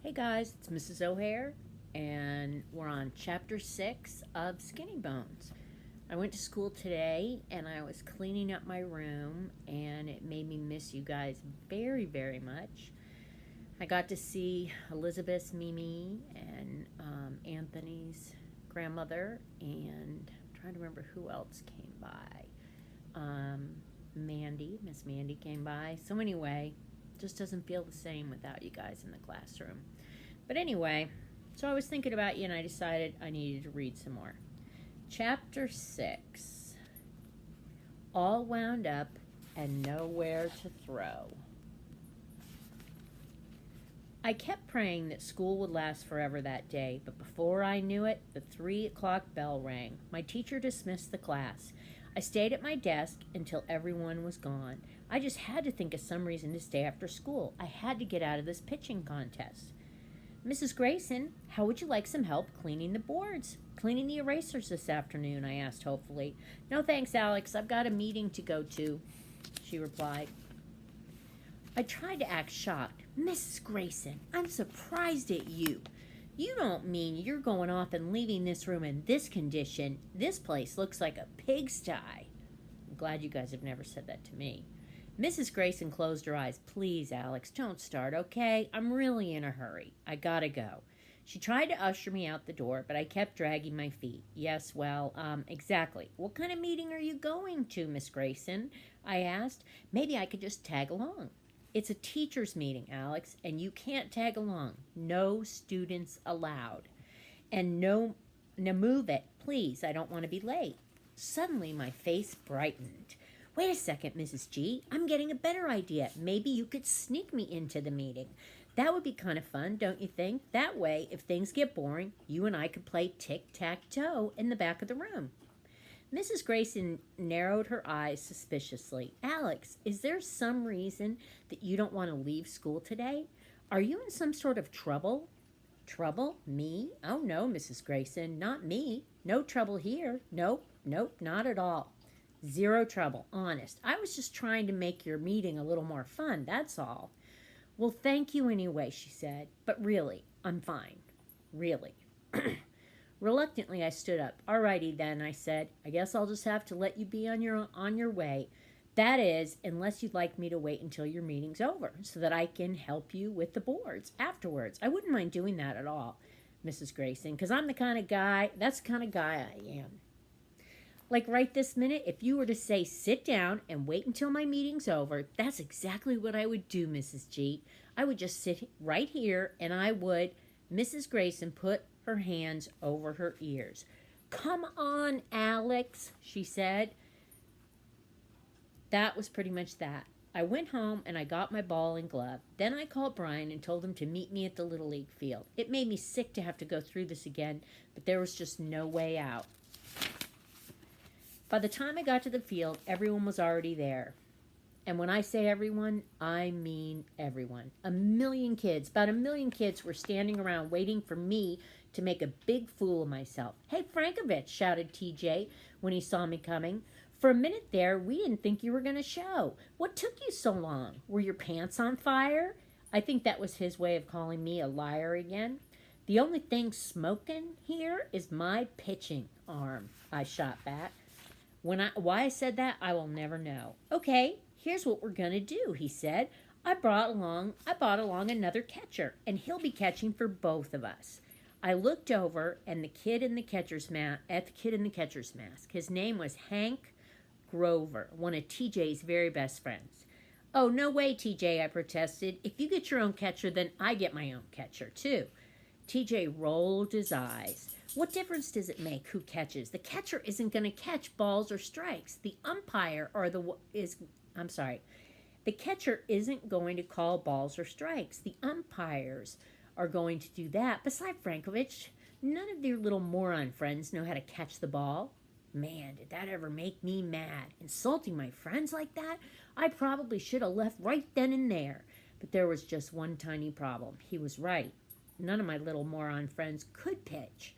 Hey guys, it's Mrs. O'Hare, and we're on chapter 6 of Skinnybones. I went to school today and I was cleaning up my room, and it made me miss you guys very, very much. I got to see Elizabeth's Mimi and Anthony's grandmother, and I'm trying to remember who else came by. Miss Mandy came by. So, anyway, just doesn't feel the same without you guys in the classroom. But anyway, so I was thinking about you and I decided I needed to read some more. Chapter 6, All Wound Up and Nowhere to Throw. I kept praying that school would last forever that day, but before I knew it, the 3 o'clock bell rang. My teacher dismissed the class. I stayed at my desk until everyone was gone. I just had to think of some reason to stay after school. I had to get out of this pitching contest. Mrs. Grayson, how would you like some help cleaning the boards? Cleaning the erasers this afternoon, I asked hopefully. No thanks, Alex. I've got a meeting to go to, she replied. I tried to act shocked. Mrs. Grayson, I'm surprised at you. You don't mean you're going off and leaving this room in this condition? This place looks like a pigsty. I'm glad you guys have never said that to me. Mrs. Grayson closed her eyes. Please, Alex, don't start, okay? I'm really in a hurry. I gotta go. She tried to usher me out the door, but I kept dragging my feet. Yes, well, exactly. What kind of meeting are you going to, Miss Grayson? I asked. Maybe I could just tag along. It's a teacher's meeting, Alex, and you can't tag along. No students allowed. And no, move it, please. I don't want to be late. Suddenly, my face brightened. Wait a second, Mrs. G. I'm getting a better idea. Maybe you could sneak me into the meeting. That would be kind of fun, don't you think? That way, if things get boring, you and I could play tic-tac-toe in the back of the room. Mrs. Grayson narrowed her eyes suspiciously. Alex, is there some reason that you don't want to leave school today? Are you in some sort of trouble? Trouble? Me? Oh, no, Mrs. Grayson, not me. No trouble here. Nope, not at all. Zero trouble, honest. I was just trying to make your meeting a little more fun, that's all. Well, thank you anyway, she said. But really, I'm fine. Really. Reluctantly, I stood up. All righty then, I said. I guess I'll just have to let you be on your way. That is, unless you'd like me to wait until your meeting's over so that I can help you with the boards afterwards. I wouldn't mind doing that at all, Mrs. Grayson, because that's the kind of guy I am. Like right this minute, if you were to say, sit down and wait until my meeting's over, that's exactly what I would do, Mrs. G. I would just sit right here and I would. Mrs. Grayson put her hands over her ears. Come on, Alex, she said. That was pretty much that. I went home and I got my ball and glove. Then I called Brian and told him to meet me at the Little League field. It made me sick to have to go through this again, but there was just no way out. By the time I got to the field, everyone was already there. And when I say everyone, I mean everyone. About a million kids were standing around waiting for me to make a big fool of myself. Hey, Frankovich, shouted TJ when he saw me coming. For a minute there, we didn't think you were going to show. What took you so long? Were your pants on fire? I think that was his way of calling me a liar again. The only thing smoking here is my pitching arm, I shot back. Why I said that, I will never know. Okay, here's what we're going to do, he said. I brought along another catcher, and he'll be catching for both of us. I looked over at the kid in the catcher's mask. His name was Hank Grover, one of TJ's very best friends. Oh, no way, TJ, I protested. If you get your own catcher, then I get my own catcher, too. TJ rolled his eyes. What difference does it make who catches? The catcher isn't going to catch balls or strikes. The catcher isn't going to call balls or strikes. The umpires are going to do that. Besides, Frankovich, none of your little moron friends know how to catch the ball. Man, did that ever make me mad. Insulting my friends like that? I probably should have left right then and there. But there was just one tiny problem. He was right. None of my little moron friends could pitch.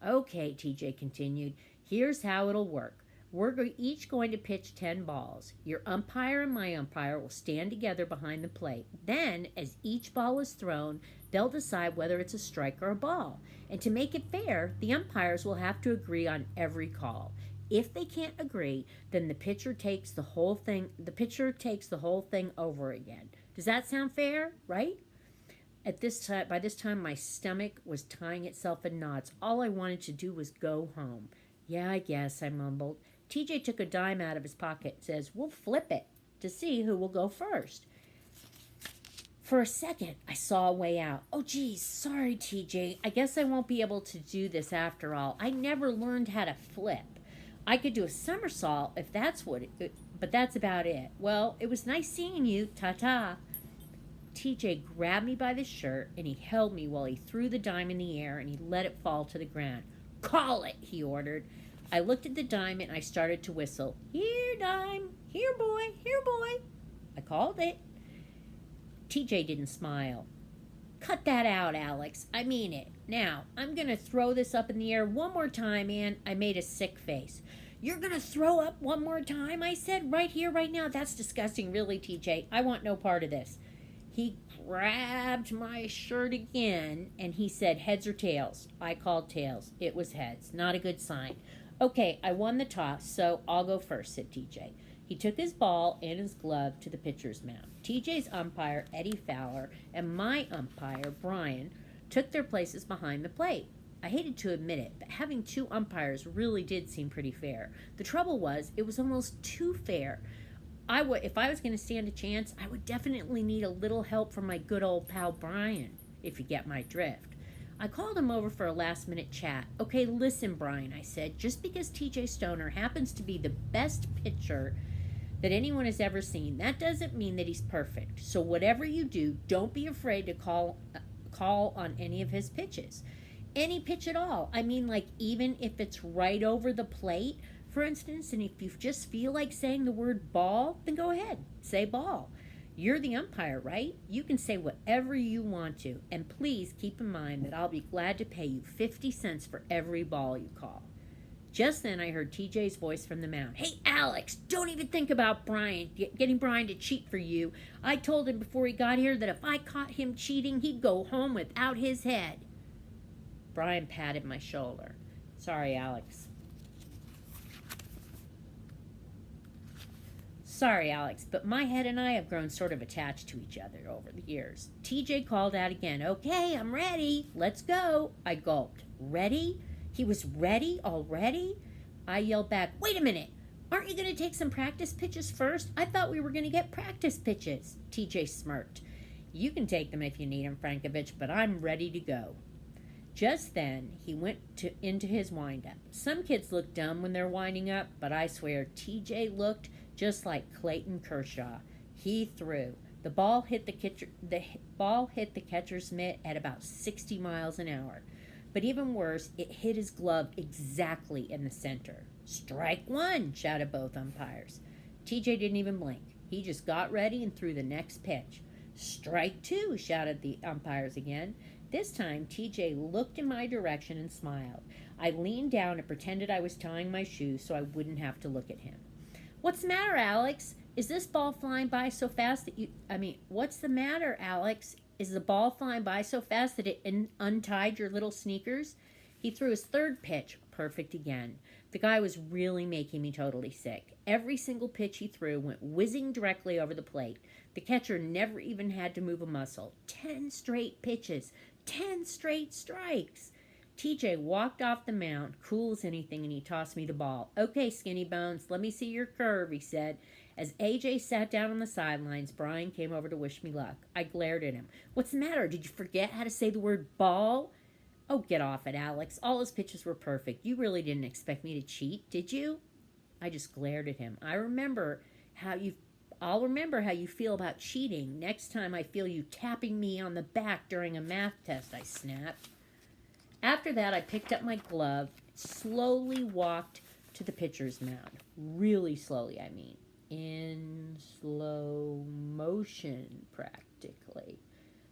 Okay, TJ continued, here's how it'll work. We're each going to pitch 10 balls. Your umpire and my umpire will stand together behind the plate. Then, as each ball is thrown, they'll decide whether it's a strike or a ball. And to make it fair, the umpires will have to agree on every call. If they can't agree, then the pitcher takes the whole thing over again. Does that sound fair, right? By this time, my stomach was tying itself in knots. All I wanted to do was go home. Yeah, I guess, I mumbled. TJ took a dime out of his pocket and says, "We'll flip it to see who will go first." For a second, I saw a way out. Oh, geez, sorry, TJ. I guess I won't be able to do this after all. I never learned how to flip. I could do a somersault if but that's about it. Well, it was nice seeing you. Ta-ta. TJ grabbed me by the shirt and he held me while he threw the dime in the air and he let it fall to the ground. "Call it," he ordered. I looked at the dime and I started to whistle. "Here, dime. Here, boy. Here, boy." I called it. TJ didn't smile. "Cut that out, Alex. I mean it. Now, I'm going to throw this up in the air one more time," and I made a sick face. "You're going to throw up one more time?" I said. "Right here, right now. That's disgusting, really, TJ. I want no part of this." He grabbed my shirt again and he said, "Heads or tails?" I called tails. It was heads. Not a good sign. "Okay, I won the toss, so I'll go first," said TJ. He took his ball and his glove to the pitcher's mound. TJ's umpire, Eddie Fowler, and my umpire, Brian, took their places behind the plate. I hated to admit it, but having two umpires really did seem pretty fair. The trouble was, it was almost too fair. If I was going to stand a chance, I would definitely need a little help from my good old pal Brian, if you get my drift. I called him over for a last-minute chat. "Okay, listen, Brian," I said, "just because TJ Stoner happens to be the best pitcher that anyone has ever seen, that doesn't mean that he's perfect. So whatever you do, don't be afraid to call on any of his pitches. Any pitch at all. I mean, like, even if it's right over the plate, for instance, and if you just feel like saying the word ball, then go ahead, say ball. You're the umpire, right? You can say whatever you want to. And please keep in mind that I'll be glad to pay you 50 cents for every ball you call." Just then I heard TJ's voice from the mound. "Hey, Alex, don't even think about getting Brian to cheat for you. I told him before he got here that if I caught him cheating, he'd go home without his head." Brian patted my shoulder. Sorry, Alex, but my head and I have grown sort of attached to each other over the years. TJ called out again. "Okay, I'm ready. Let's go." I gulped. "Ready?" He was ready already? I yelled back, "Wait a minute. Aren't you going to take some practice pitches first? I thought we were going to get practice pitches." TJ smirked. "You can take them if you need them, Frankovich, but I'm ready to go." Just then, he went into his wind-up. Some kids look dumb when they're winding up, but I swear TJ looked just like Clayton Kershaw. He threw. The ball hit the catcher's mitt at about 60 miles an hour. But even worse, it hit his glove exactly in the center. "Strike one," shouted both umpires. TJ didn't even blink. He just got ready and threw the next pitch. "Strike two," shouted the umpires again. This time, TJ looked in my direction and smiled. I leaned down and pretended I was tying my shoes so I wouldn't have to look at him. "What's the matter, Alex? Is this ball flying by so fast that what's the matter, Alex? Is the ball flying by so fast that it untied your little sneakers?" He threw his third pitch, perfect again. The guy was really making me totally sick. Every single pitch he threw went whizzing directly over the plate. The catcher never even had to move a muscle. 10 straight pitches. 10 straight strikes. TJ walked off the mound, cool as anything, and he tossed me the ball. "Okay, Skinnybones, let me see your curve," he said. As AJ sat down on the sidelines, Brian came over to wish me luck. I glared at him. "What's the matter? Did you forget how to say the word ball?" "Oh, get off it, Alex. All his pitches were perfect. You really didn't expect me to cheat, did you?" I just glared at him. I'll remember how you feel about cheating next time I feel you tapping me on the back during a math test," I snapped. After that, I picked up my glove, slowly walked to the pitcher's mound. Really slowly, I mean. In slow motion, practically.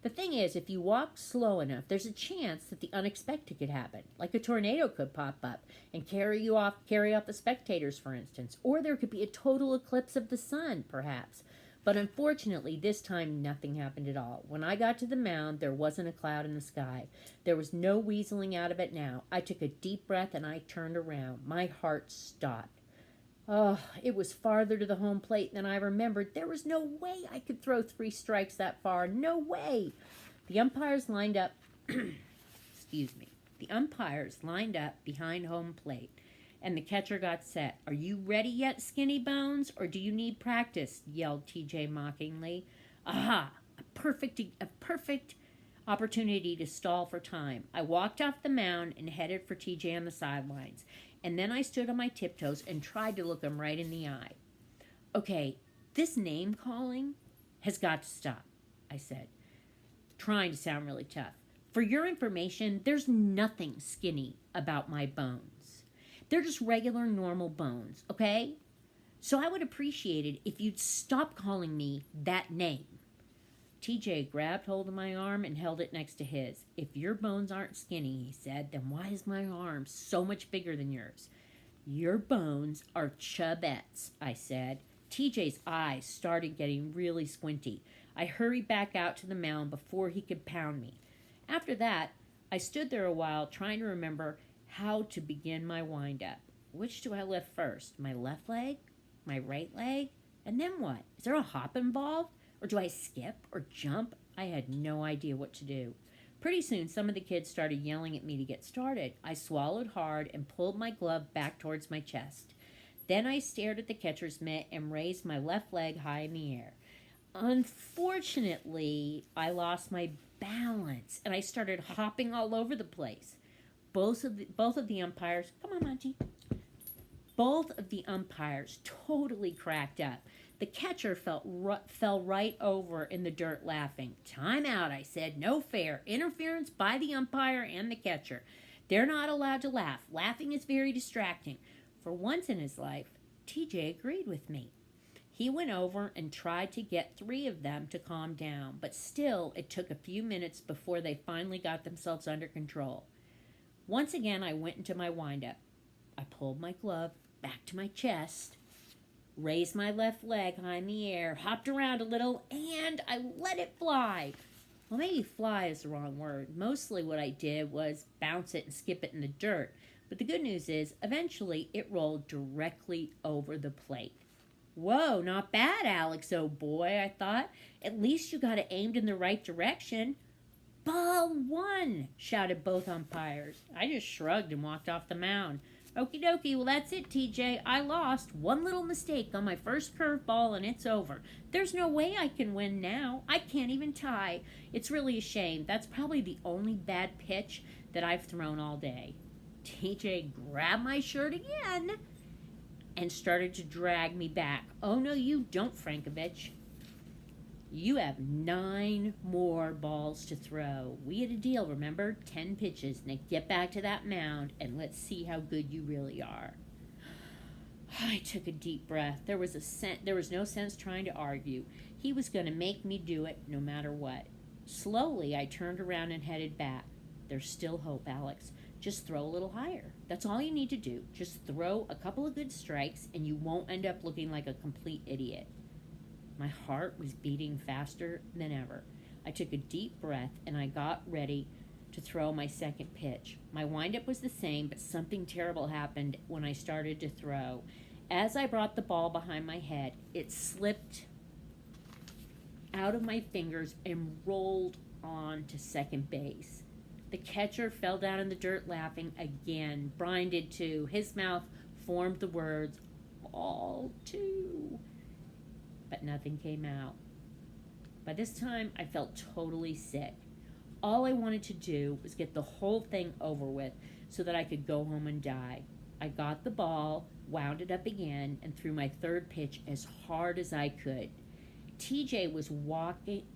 The thing is, if you walk slow enough, there's a chance that the unexpected could happen. Like a tornado could pop up and carry off the spectators, for instance. Or there could be a total eclipse of the sun, perhaps. But unfortunately, this time nothing happened at all. When I got to the mound, there wasn't a cloud in the sky. There was no weaseling out of it now. I took a deep breath and I turned around. My heart stopped. Oh, it was farther to the home plate than I remembered. There was no way I could throw 3 strikes that far. No way. The umpires lined up. Excuse me. The umpires lined up behind home plate, and the catcher got set. "Are you ready yet, Skinnybones, or do you need practice?" yelled TJ mockingly. Aha! A perfect opportunity to stall for time. I walked off the mound and headed for TJ on the sidelines. And then I stood on my tiptoes and tried to look him right in the eye. "Okay, this name calling has got to stop," I said, trying to sound really tough. "For your information, there's nothing skinny about my bones. They're just regular, normal bones, okay? So I would appreciate it if you'd stop calling me that name." TJ grabbed hold of my arm and held it next to his. "If your bones aren't skinny," he said, "then why is my arm so much bigger than yours?" "Your bones are chubettes," I said. TJ's eyes started getting really squinty. I hurried back out to the mound before he could pound me. After that, I stood there a while trying to remember how to begin my wind-up. Which do I lift first? My left leg? My right leg? And then what? Is there a hop involved? Or do I skip or jump? I had no idea what to do. Pretty soon, some of the kids started yelling at me to get started. I swallowed hard and pulled my glove back towards my chest. Then I stared at the catcher's mitt and raised my left leg high in the air. Unfortunately, I lost my balance and I started hopping all over the place. Both of the umpires, come on, Monty. Both of the umpires totally cracked up. The catcher fell right over in the dirt laughing. "Time out," I said. "No fair. Interference by the umpire and the catcher. They're not allowed to laugh. Laughing is very distracting." For once in his life, TJ agreed with me. He went over and tried to get 3 of them to calm down, but still it took a few minutes before they finally got themselves under control. Once again, I went into my wind-up. I pulled my glove back to my chest, raised my left leg high in the air, hopped around a little, and I let it fly. Well, maybe fly is the wrong word. Mostly what I did was bounce it and skip it in the dirt. But the good news is, eventually, it rolled directly over the plate. "Whoa, not bad, Alex, oh boy," I thought. "At least you got it aimed in the right direction." "Ball 1, shouted both umpires. I just shrugged and walked off the mound. "Okie dokie, well that's it, TJ. I lost. One little mistake on my first curveball and it's over. There's no way I can win now. I can't even tie. It's really a shame. That's probably the only bad pitch that I've thrown all day." TJ grabbed my shirt again and started to drag me back. "Oh, no, you don't, Frankovich. You have 9 more balls to throw. We had a deal, remember? 10 pitches. Now get back to that mound and let's see how good you really are." I took a deep breath. There was no sense trying to argue. He was going to make me do it no matter what. Slowly, I turned around and headed back. "There's still hope, Alex. Just throw a little higher. That's all you need to do. Just throw a couple of good strikes and you won't end up looking like a complete idiot." My heart was beating faster than ever. I took a deep breath and I got ready to throw my second pitch. My windup was the same, but something terrible happened when I started to throw. As I brought the ball behind my head, it slipped out of my fingers and rolled on to second base. The catcher fell down in the dirt laughing again. Brian did too. His mouth formed the words, "Ball 2." But nothing came out. By this time, I felt totally sick. All I wanted to do was get the whole thing over with so that I could go home and die. I got the ball, wound it up again, and threw my third pitch as hard as I could. TJ was walking...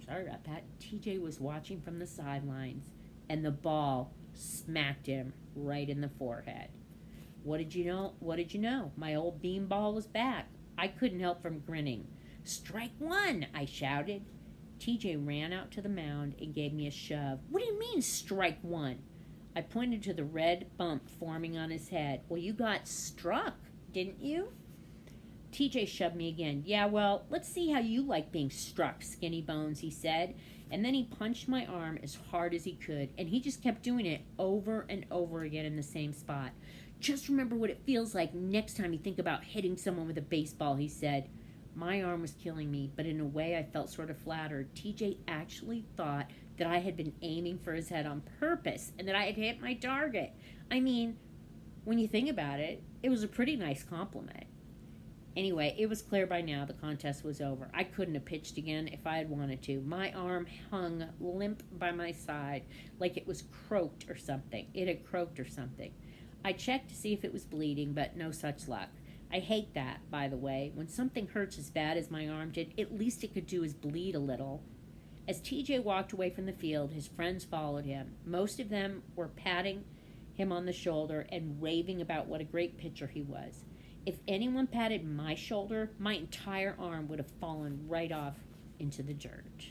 Sorry about that. TJ was watching from the sidelines, and the ball smacked him right in the forehead. What did you know? My old beanball was back. I couldn't help from grinning. "Strike 1, I shouted. TJ ran out to the mound and gave me a shove. What do you mean, strike one? I pointed to the red bump forming on his head. Well, you got struck, didn't you? TJ shoved me again. Yeah, well, let's see how you like being struck, Skinnybones, he said. And then he punched my arm as hard as he could, and he just kept doing it over and over again in the same spot. Just remember what it feels like next time you think about hitting someone with a baseball, he said. My arm was killing me, but in a way I felt sort of flattered. TJ actually thought that I had been aiming for his head on purpose and that I had hit my target. I mean, when you think about it, it was a pretty nice compliment. Anyway, it was clear by now the contest was over. I couldn't have pitched again if I had wanted to. My arm hung limp by my side like it was croaked or something. It had croaked or something. I checked to see if it was bleeding, but no such luck. I hate that, by the way. When something hurts as bad as my arm did, at least it could do is bleed a little. As TJ walked away from the field, his friends followed him. Most of them were patting him on the shoulder and raving about what a great pitcher he was. If anyone patted my shoulder, my entire arm would have fallen right off into the dirt.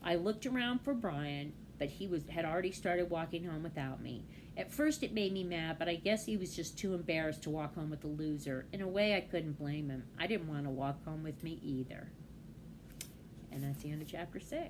I looked around for Brian, but had already started walking home without me. At first it made me mad, but I guess he was just too embarrassed to walk home with the loser. In a way, I couldn't blame him. I didn't want to walk home with me either. And that's the end of chapter 6.